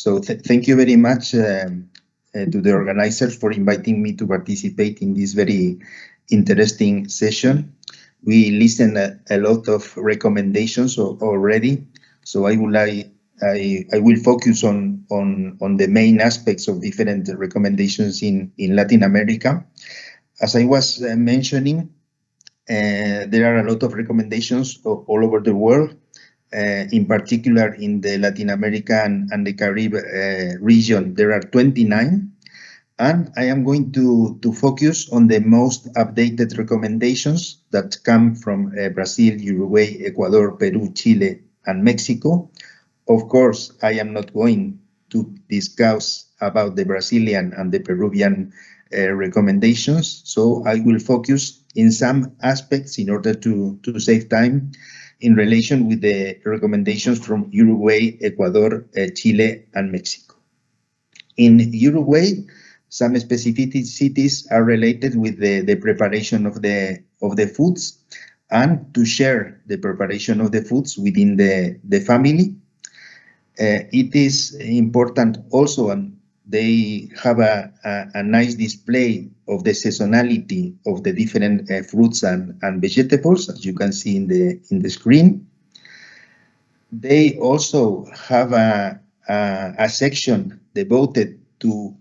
So thank you very much to the organizers for inviting me to participate in this very interesting session. We listened a lot of recommendations already, so I will focus on the main aspects of different recommendations in Latin America. As I was mentioning, there are a lot of recommendations all over the world, in particular in the Latin America and the Caribbean region. There are 29, and I am going to focus on the most updated recommendations that come from Brazil, Uruguay, Ecuador, Peru, Chile, and Mexico. Of course, I am not going to discuss about the Brazilian and the Peruvian recommendations, so I will focus in some aspects in order to save time in relation with the recommendations from Uruguay, Ecuador, Chile, and Mexico. In Uruguay, some specificities are related with the preparation of the foods and to share the preparation of the foods within the family. It is important also, and they have a nice display of the seasonality of the different fruits and vegetables, as you can see in the screen. They also have a section devoted to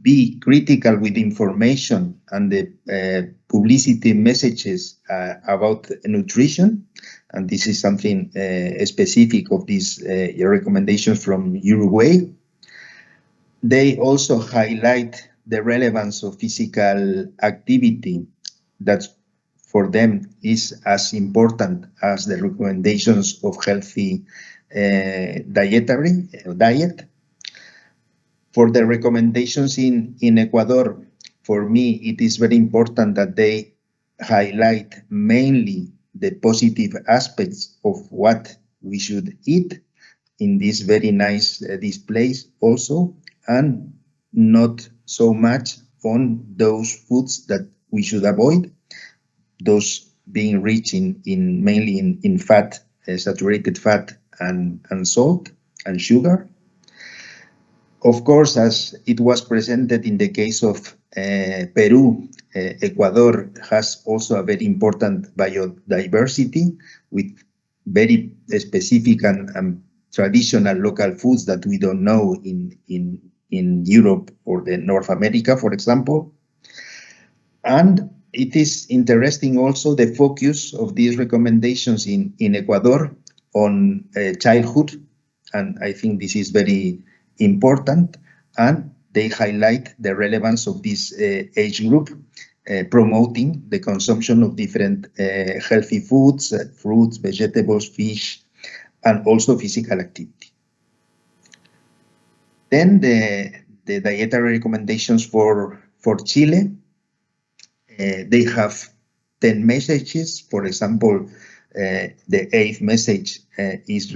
be critical with information and the publicity messages about nutrition. And this is something specific of these recommendations from Uruguay. They also highlight the relevance of physical activity that for them is as important as the recommendations of healthy diet. For the recommendations in Ecuador, for me, it is very important that they highlight mainly the positive aspects of what we should eat in these very nice displays also, and not so much on those foods that we should avoid, those being rich mainly in fat, saturated fat and salt and sugar. Of course, as it was presented in the case of Peru, Ecuador has also a very important biodiversity with very specific and traditional local foods that we don't know in Europe or the North America, for example. And it is interesting also the focus of these recommendations in Ecuador on childhood, and I think this is very important, and they highlight the relevance of this age group, promoting the consumption of different healthy foods, fruits, vegetables, fish, and also physical activity. Then the dietary recommendations for Chile, they have 10 messages. For example, the 8th message is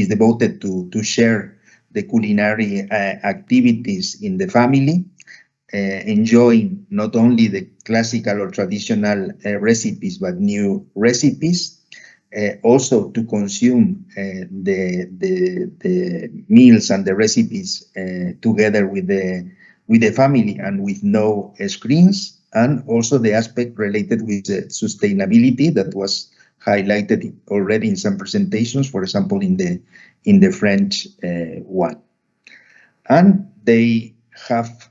devoted to share the culinary activities in the family, enjoying not only the classical or traditional recipes, but new recipes. Also to consume the meals and the recipes together with the family and with no screens, and also the aspect related with sustainability that was highlighted already in some presentations, for example, in the French one. And they have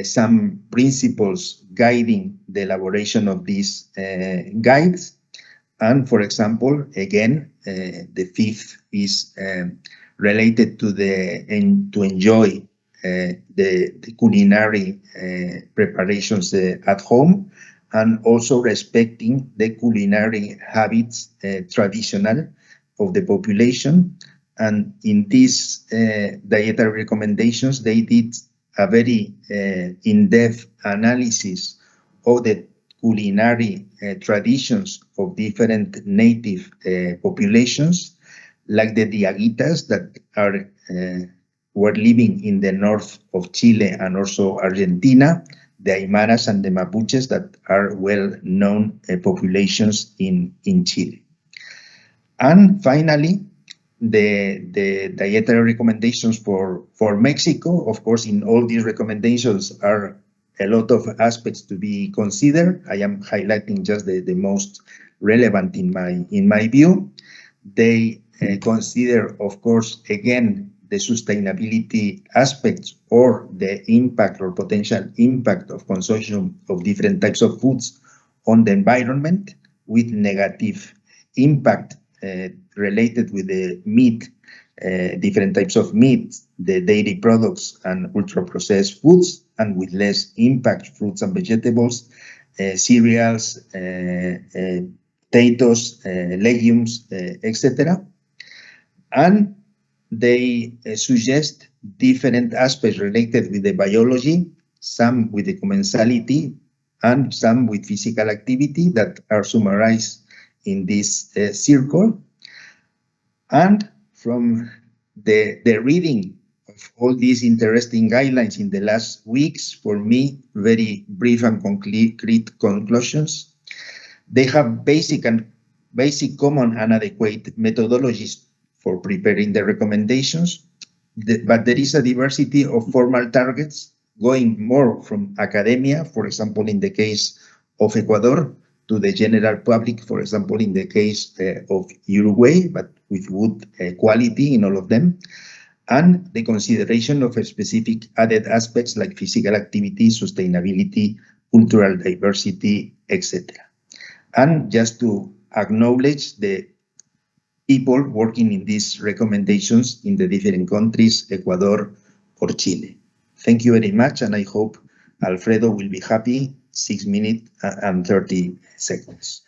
some principles guiding the elaboration of these guides. And for example, again, the 5th is related to to enjoy the culinary preparations at home, and also respecting the culinary habits traditional of the population. And in these dietary recommendations, they did a very in-depth analysis of the culinary traditions of different native populations, like the Diaguitas that were living in the north of Chile and also Argentina, the Aymaras and the Mapuches that are well-known populations in Chile. And finally, the dietary recommendations for Mexico. Of course, in all these recommendations are a lot of aspects to be considered. I am highlighting just the most relevant in my view. They consider, of course, again, the sustainability aspects or the impact or potential impact of consumption of different types of foods on the environment, with negative impact related with the meat, different types of meat, the dairy products and ultra-processed foods, and with less impact, fruits and vegetables, cereals, potatoes, legumes, etc. And they suggest different aspects related with the biology, some with the commensality, and some with physical activity that are summarized in this circle. And from the reading of all these interesting guidelines in the last weeks, for me, very brief and concrete conclusions. They have basic, common and adequate methodologies for preparing the recommendations, but there is a diversity of formal targets going more from academia, for example, in the case of Ecuador, to the general public, for example, in the case of Uruguay, but with good quality in all of them, and the consideration of specific added aspects like physical activity, sustainability, cultural diversity, etc. And just to acknowledge the people working in these recommendations in the different countries, Ecuador or Chile. Thank you very much, and I hope Alfredo will be happy. 6 minutes and 30 seconds.